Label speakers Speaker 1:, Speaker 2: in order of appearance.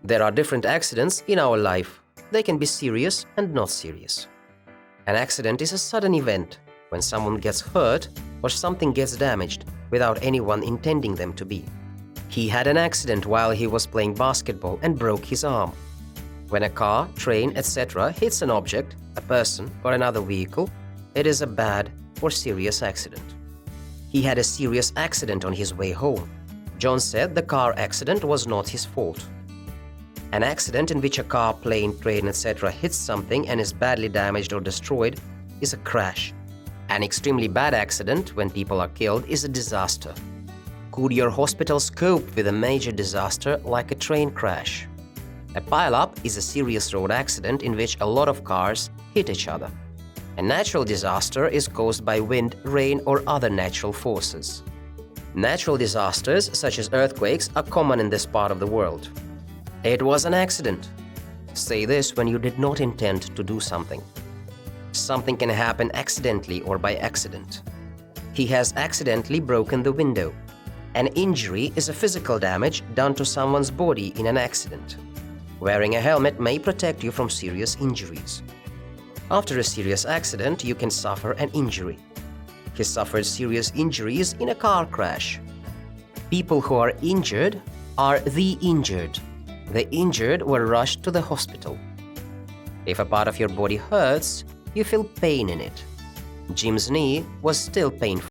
Speaker 1: There are different accidents in our life. They can be serious and not serious. An accident is a sudden event when someone gets hurt or something gets damaged without anyone intending them to be. He had an accident while he was playing basketball and broke his arm. When a car, train, etc. hits an object, a person, or another vehicle, it is a bad or serious accident. He had a serious accident on his way home. John said the car accident was not his fault. An accident in which a car, plane, train, etc. hits something and is badly damaged or destroyed is a crash. An extremely bad accident, when people are killed, is a disaster. Could your hospitals cope with a major disaster like a train crash? A pile-up is a serious road accident in which a lot of cars hit each other. A natural disaster is caused by wind, rain, or other natural forces. Natural disasters, such as earthquakes, are common in this part of the world. It was an accident. Say this when you did not intend to do something. Something can happen accidentally or by accident. He has accidentally broken the window. An injury is a physical damage done to someone's body in an accident. Wearing a helmet may protect you from serious injuries. After a serious accident, you can suffer an injury. He suffered serious injuries in a car crash. People who are injured are the injured. The injured were rushed to the hospital. If a part of your body hurts, you feel pain in it. Jim's knee was still painful.